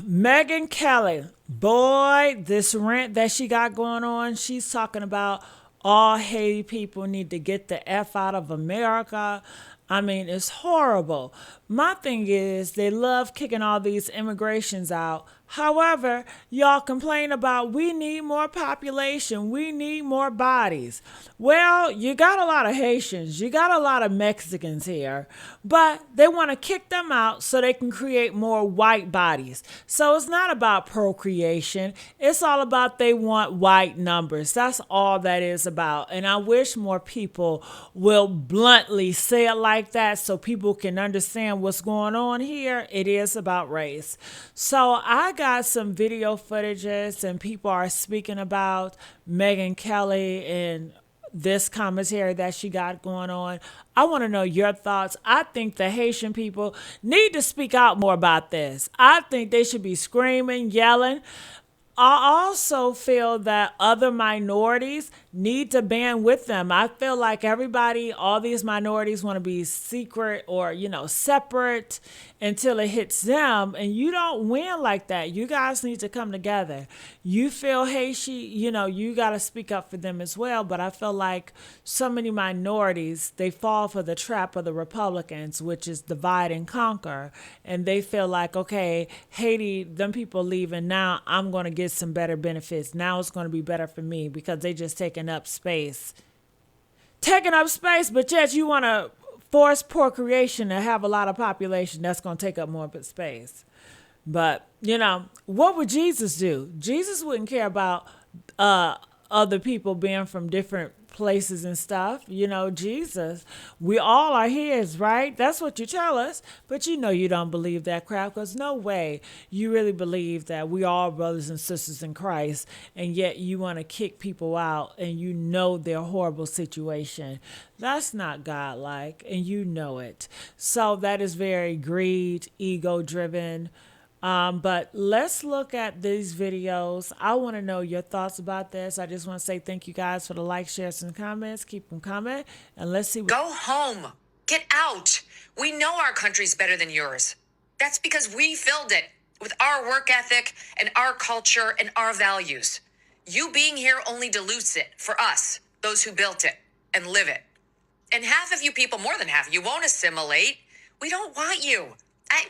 Megyn Kelly, boy, this rant that she got going on, she's talking about all Haiti people need to get the F out of America. I mean, it's horrible. My thing is, they love kicking all these immigrations out. However, y'all complain about we need more population, we need more bodies. Well, you got a lot of Haitians, you got a lot of Mexicans here, but they want to kick them out so they can create more white bodies. So it's not about procreation, it's all about they want white numbers. That's all that is about. And I wish more people will bluntly say it like that so people can understand what's going on here. It is about race. So I got some video footages and people are speaking about Megyn Kelly and this commentary that she got going on. I want to know your thoughts. I think the Haitian people need to speak out more about this. I think they should be screaming, yelling. I also feel that other minorities need to band with them. I feel like everybody, all these minorities want to be secret or, separate until it hits them. And you don't win like that. You guys need to come together. You feel Haiti, you got to speak up for them as well. But I feel like so many minorities, they fall for the trap of the Republicans, which is divide and conquer. And they feel like, okay, Haiti, them people leaving now, I'm going to get some better benefits. Now it's going to be better for me because they just taking up space. Taking up space, but yet you want to force procreation to have a lot of population that's going to take up more space. But, what would Jesus do? Jesus wouldn't care about other people being from different places and stuff. Jesus, we all are his, right? That's what you tell us. But you don't believe that crap because no way you really believe that we all brothers and sisters in Christ, and yet you want to kick people out and their horrible situation. That's not God-like, and you know it. So that is very greed, ego-driven. But let's look at these videos. I want to know your thoughts about this. I just want to say thank you guys for the likes, shares, and comments. Keep them coming. And let's see. Go home. Get out. We know our country's better than yours. That's because we filled it with our work ethic and our culture and our values. You being here only dilutes it for us, those who built it and live it. And half of you people, more than half, you won't assimilate. We don't want you.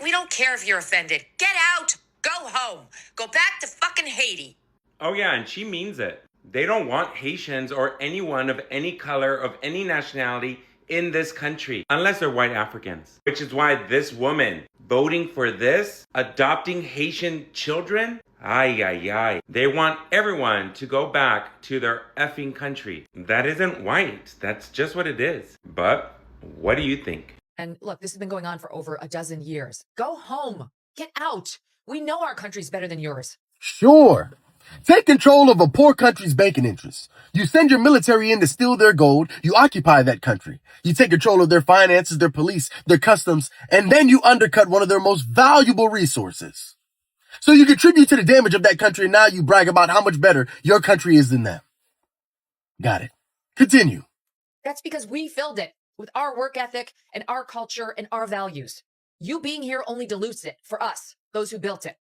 We don't care if you're offended. Get out. Go home. Go back to fucking Haiti. Oh yeah, and she means it. They don't want Haitians or anyone of any color, of any nationality in this country, unless they're white Africans. Which is why this woman voting for this, adopting Haitian children, ay, ay, ay. They want everyone to go back to their effing country. That isn't white. That's just what it is. But what do you think? And look, this has been going on for over a dozen years. Go home. Get out. We know our country's better than yours. Sure. Take control of a poor country's banking interests. You send your military in to steal their gold. You occupy that country. You take control of their finances, their police, their customs, and then you undercut one of their most valuable resources. So you contribute to the damage of that country, and now you brag about how much better your country is than them. Got it. Continue. That's because we filled it with our work ethic and our culture and our values. You being here only dilutes it for us, those who built it.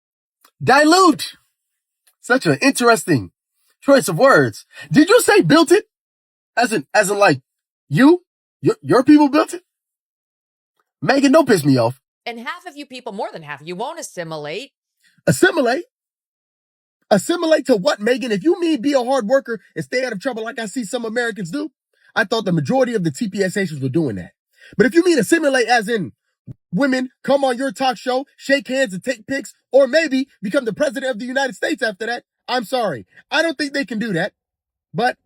Dilute. Such an interesting choice of words. Did you say built it? As in like your people built it? Megyn, don't piss me off. And half of you people, more than half, you won't assimilate. Assimilate? Assimilate to what, Megyn? If you mean be a hard worker and stay out of trouble like I see some Americans do, I thought the majority of the TPS Haitians were doing that. But if you mean assimilate as in women come on your talk show, shake hands and take pics, or maybe become the president of the United States after that, I'm sorry. I don't think they can do that. But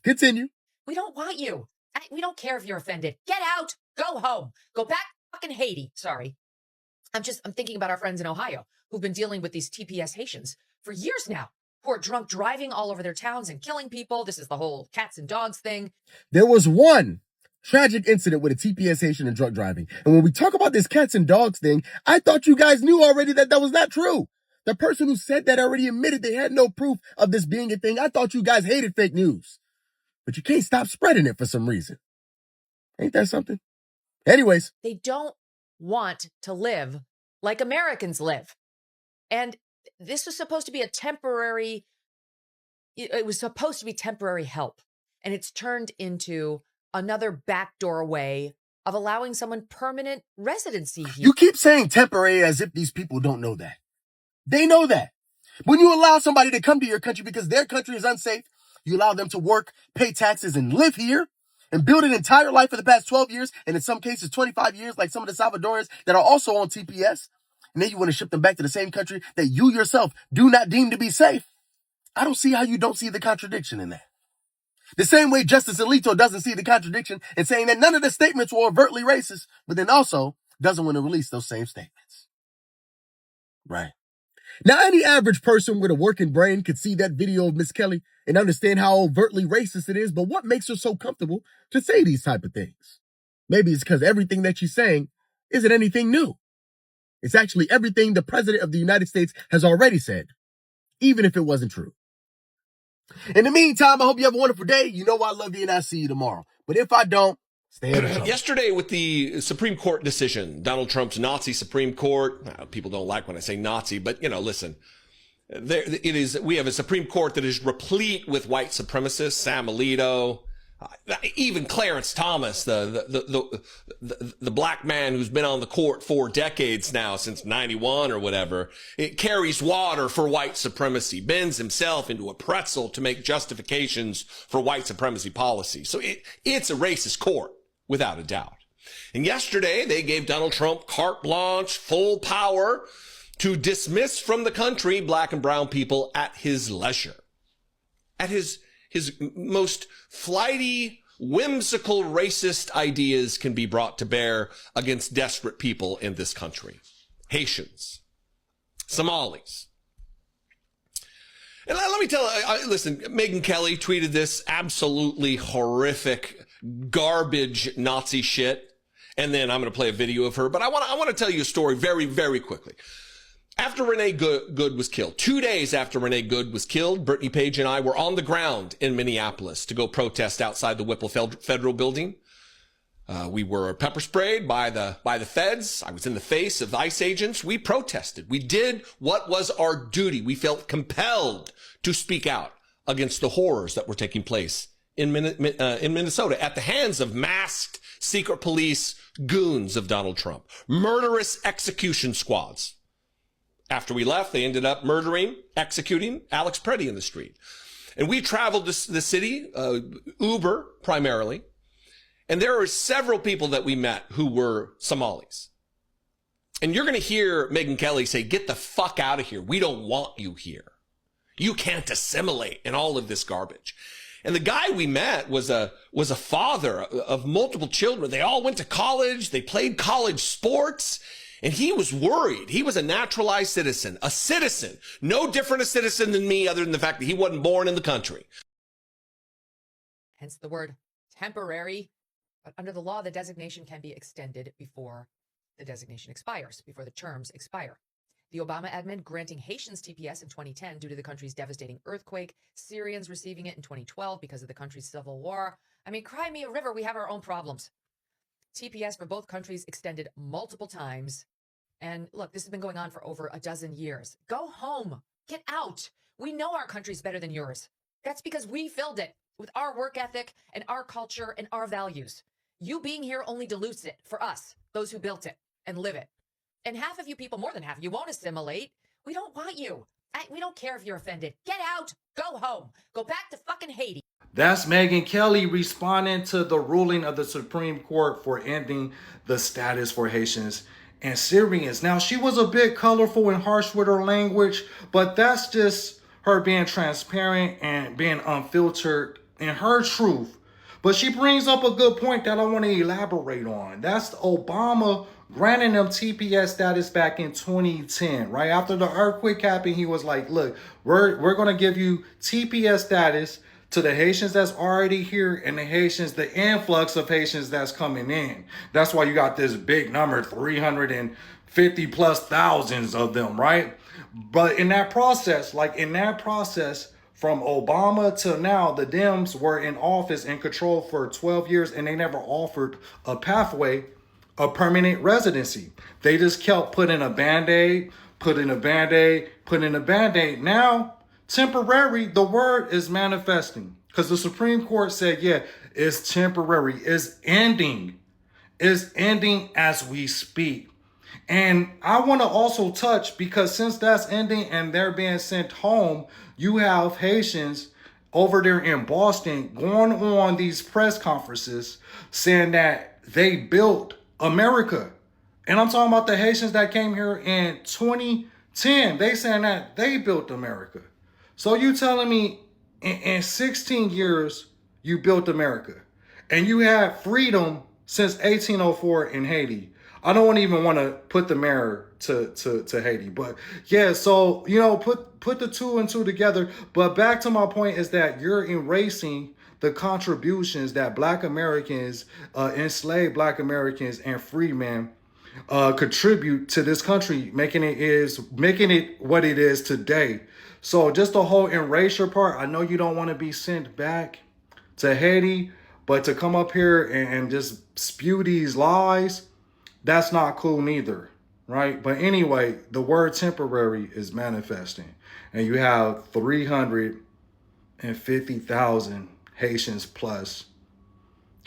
continue. We don't want you. We don't care if you're offended. Get out. Go home. Go back to fucking Haiti. Sorry. I'm thinking about our friends in Ohio who've been dealing with these TPS Haitians for years now, who are drunk driving all over their towns and killing people. This is the whole cats and dogs thing. There was one tragic incident with a TPS Haitian and drunk driving. And when we talk about this cats and dogs thing, I thought you guys knew already that was not true. The person who said that already admitted they had no proof of this being a thing. I thought you guys hated fake news. But you can't stop spreading it for some reason. Ain't that something? Anyways. They don't want to live like Americans live. And This was supposed to be a temporary, it was supposed to be temporary help. And it's turned into another backdoor way of allowing someone permanent residency here. You keep saying temporary as if these people don't know that. They know that. When you allow somebody to come to your country because their country is unsafe, you allow them to work, pay taxes, and live here, and build an entire life for the past 12 years, and in some cases 25 years, like some of the Salvadorans that are also on TPS, and then you want to ship them back to the same country that you yourself do not deem to be safe. I don't see how you don't see the contradiction in that. The same way Justice Alito doesn't see the contradiction in saying that none of the statements were overtly racist, but then also doesn't want to release those same statements. Right. Now, any average person with a working brain could see that video of Miss Kelly and understand how overtly racist it is, but what makes her so comfortable to say these type of things? Maybe it's because everything that she's saying isn't anything new. It's actually everything the President of the United States has already said, even if it wasn't true. In the meantime, I hope you have a wonderful day. You know I love you and I'll see you tomorrow. But if I don't, stay out of trouble. Yesterday with the Supreme Court decision, Donald Trump's Nazi Supreme Court, people don't like when I say Nazi, but listen, we have a Supreme Court that is replete with white supremacists, Sam Alito, even Clarence Thomas, the black man who's been on the court for decades now, since 91 or whatever. It carries water for white supremacy, bends himself into a pretzel to make justifications for white supremacy policy. So it's a racist court, without a doubt. And yesterday they gave Donald Trump carte blanche, full power to dismiss from the country black and brown people at his leisure, at his most flighty, whimsical, racist ideas can be brought to bear against desperate people in this country. Haitians, Somalis. And let me tell you, listen, Megyn Kelly tweeted this absolutely horrific, garbage Nazi shit. And then I'm going to play a video of her. But I want to tell you a story very, very quickly. After Renee Good was killed, 2 days after Renee Good was killed, Brittany Page and I were on the ground in Minneapolis to go protest outside the Whipple Federal Building. We were pepper sprayed by the feds. I was in the face of ICE agents. We protested. We did what was our duty. We felt compelled to speak out against the horrors that were taking place in Minnesota at the hands of masked secret police goons of Donald Trump, murderous execution squads. After we left, they ended up executing Alex Preddy in the street. And we traveled the city, Uber primarily. And there were several people that we met who were Somalis. And you're going to hear Megyn Kelly say, "Get the fuck out of here. We don't want you here. You can't assimilate," and all of this garbage. And the guy we met was a father of multiple children. They all went to college. They played college sports. And he was worried. He was a naturalized citizen, no different a citizen than me, other than the fact that he wasn't born in the country. Hence the word temporary. But under the law, the designation can be extended before the designation expires, before the terms expire. The Obama admin granting Haitians TPS in 2010 due to the country's devastating earthquake, Syrians receiving it in 2012 because of the country's civil war. I mean, cry me a river, we have our own problems. TPS for both countries extended multiple times. And look, this has been going on for over a dozen years. Go home. Get out. We know our country's better than yours. That's because we filled it with our work ethic and our culture and our values. You being here only dilutes it for us, those who built it and live it. And half of you people, more than half, you won't assimilate. We don't want you. We don't care if you're offended. Get out. Go home. Go back to fucking Haiti. That's Megyn Kelly responding to the ruling of the Supreme Court for ending the status for Haitians and Syrians. Now, she was a bit colorful and harsh with her language, but that's just her being transparent and being unfiltered in her truth. But she brings up a good point that I want to elaborate on. That's Obama granting them TPS status back in 2010, right after the earthquake happened. He was like, "Look, we're going to give you TPS status to the Haitians that's already here and the influx of Haitians that's coming in." That's why you got this big number, 350 plus thousands of them, right? But in that process, from Obama till now, the Dems were in office and control for 12 years, and they never offered a pathway of permanent residency. They just kept putting a Band-Aid, put in a Band-Aid, put in a Band-Aid. Now, temporary, the word is manifesting. Because the Supreme Court said, yeah, it's temporary. It's ending. It's ending as we speak. And I want to also touch, because since that's ending and they're being sent home, you have Haitians over there in Boston going on these press conferences saying that they built America. And I'm talking about the Haitians that came here in 2010. They saying that they built America. So you telling me in 16 years you built America and you had freedom since 1804 in Haiti. I don't even want to put the mirror to Haiti, but yeah, so, you know, put the two and two together. But back to my point is that you're erasing the contributions that Black Americans, enslaved Black Americans and free men contribute to this country, making it what it is today. So just the whole erasure part, I know you don't want to be sent back to Haiti, but to come up here and just spew these lies, that's not cool neither, right? But anyway, the word temporary is manifesting, and you have 350,000 Haitians plus,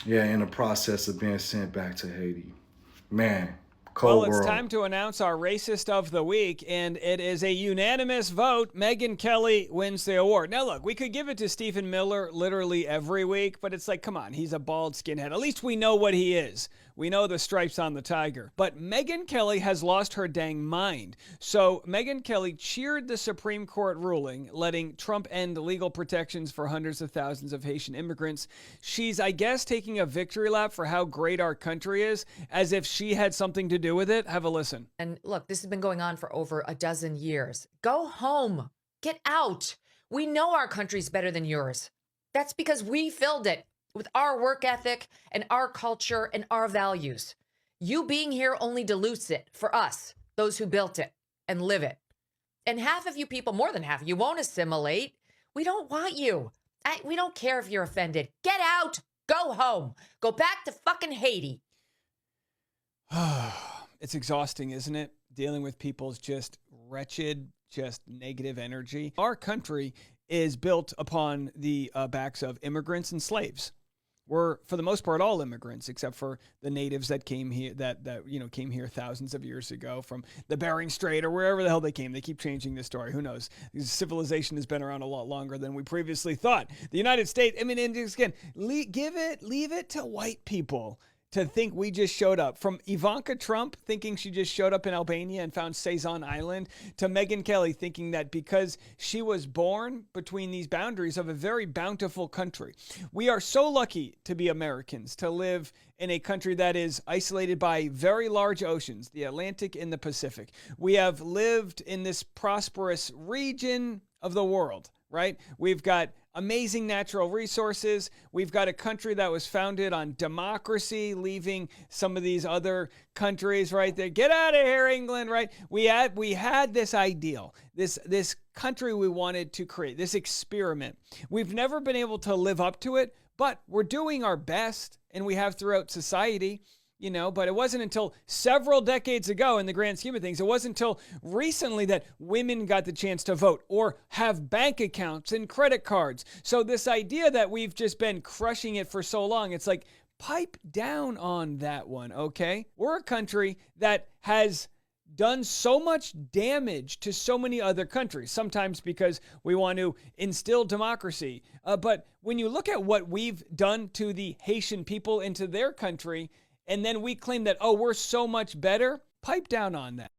yeah, in the process of being sent back to Haiti. Man, cold well, it's world. time to announce our racist of the week, and it is a unanimous vote. Megyn Kelly wins the award. Now, look, we could give it to Stephen Miller literally every week, but it's like, come on, he's a bald skinhead. At least we know what he is. We know the stripes on the tiger. But Megyn Kelly has lost her dang mind. So Megyn Kelly cheered the Supreme Court ruling, letting Trump end legal protections for hundreds of thousands of Haitian immigrants. She's, I guess, taking a victory lap for how great our country is, as if she had something to do with it. Have a listen. And look, this has been going on for over a dozen years. Go home. Get out. We know our country's better than yours. That's because we filled it with our work ethic and our culture and our values. You being here only dilutes it for us, those who built it and live it. And half of you people, more than half of you, won't assimilate. We don't want you. We don't care if you're offended. Get out. Go home. Go back to fucking Haiti. It's exhausting, isn't it? Dealing with people's just wretched, just negative energy. Our country is built upon the backs of immigrants and slaves. We're, for the most part, all immigrants, except for the natives that came here, that came here thousands of years ago from the Bering Strait or wherever the hell they came. They keep changing the story. Who knows? Civilization has been around a lot longer than we previously thought. The United States, I mean, and again, leave it to white people to think we just showed up. From Ivanka Trump thinking she just showed up in Albania and found Saison Island, to Megyn Kelly thinking that because she was born between these boundaries of a very bountiful country. We are so lucky to be Americans, to live in a country that is isolated by very large oceans, the Atlantic and the Pacific. We have lived in this prosperous region of the world, right? We've got amazing natural resources. We've got a country that was founded on democracy, leaving some of these other countries right there. Get out of here, England, right? We had this ideal, this country we wanted to create, this experiment. We've never been able to live up to it, but we're doing our best, and we have throughout society. But it wasn't until several decades ago, in the grand scheme of things, it wasn't until recently that women got the chance to vote or have bank accounts and credit cards. So this idea that we've just been crushing it for so long, it's like, pipe down on that one, okay? We're a country that has done so much damage to so many other countries, sometimes because we want to instill democracy. But when you look at what we've done to the Haitian people and to their country, and then we claim that, oh, we're so much better, pipe down on that.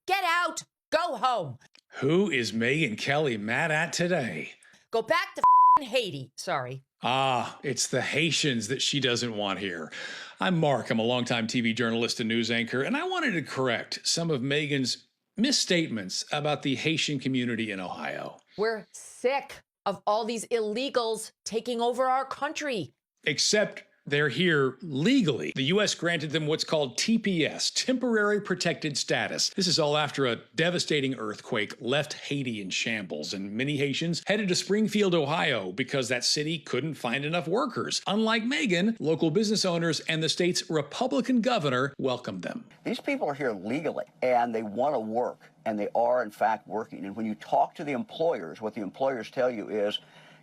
Get out. Go home. Who is Megyn Kelly mad at today? Go back to Haiti. Sorry. It's the Haitians that she doesn't want here. I'm Mark. I'm a longtime TV journalist and news anchor, and I wanted to correct some of Megyn's misstatements about the Haitian community in Ohio. We're sick of all these illegals taking over our country. Except They're here legally. The U.S. granted them what's called TPS, temporary protected status. This is all after a devastating earthquake left Haiti in shambles, and many Haitians headed to Springfield, Ohio, because that city couldn't find enough workers. Unlike Megyn, local business owners and the state's Republican governor welcomed them. These people are here legally, and they want to work, and they are, in fact, working. And when you talk to the employers, what the employers tell you is,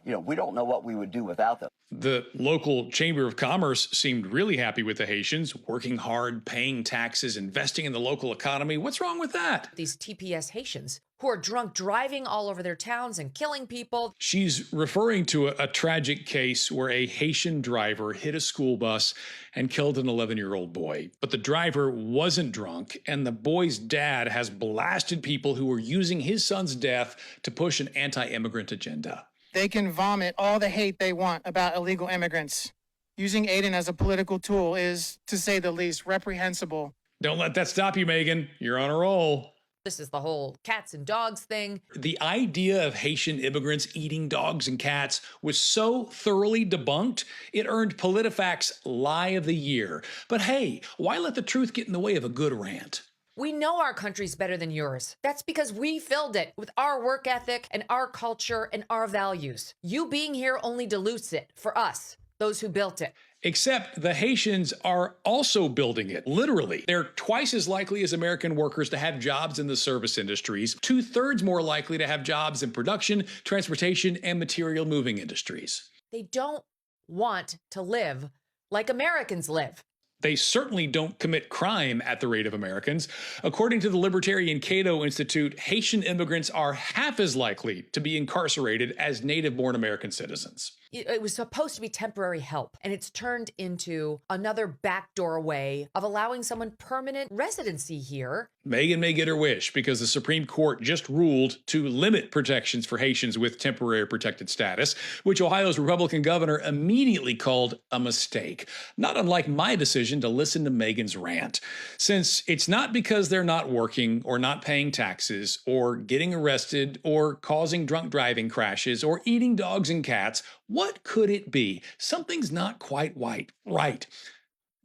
we don't know what we would do without them. The local Chamber of Commerce seemed really happy with the Haitians, working hard, paying taxes, investing in the local economy. What's wrong with that? These TPS Haitians who are drunk driving all over their towns and killing people. She's referring to a tragic case where a Haitian driver hit a school bus and killed an 11-year-old boy. But the driver wasn't drunk, and the boy's dad has blasted people who were using his son's death to push an anti-immigrant agenda. They can vomit all the hate they want about illegal immigrants. Using Aiden as a political tool is, to say the least, reprehensible. Don't let that stop you, Megyn. You're on a roll. This is the whole cats and dogs thing. The idea of Haitian immigrants eating dogs and cats was so thoroughly debunked, it earned PolitiFact's Lie of the Year. But hey, why let the truth get in the way of a good rant? We know our country's better than yours. That's because we filled it with our work ethic and our culture and our values. You being here only dilutes it for us, those who built it. Except the Haitians are also building it, literally. They're twice as likely as American workers to have jobs in the service industries, 2/3 more likely to have jobs in production, transportation, and material moving industries. They don't want to live like Americans live. They certainly don't commit crime at the rate of Americans. According to the Libertarian Cato Institute, Haitian immigrants are half as likely to be incarcerated as native-born American citizens. It was supposed to be temporary help, and it's turned into another backdoor way of allowing someone permanent residency here. Megyn may get her wish because the Supreme Court just ruled to limit protections for Haitians with temporary protected status, which Ohio's Republican governor immediately called a mistake. Not unlike my decision to listen to Megyn's rant. Since it's not because they're not working or not paying taxes or getting arrested or causing drunk driving crashes or eating dogs and cats, what could it be? Something's not quite right.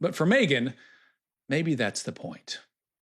But for Megyn, maybe that's the point.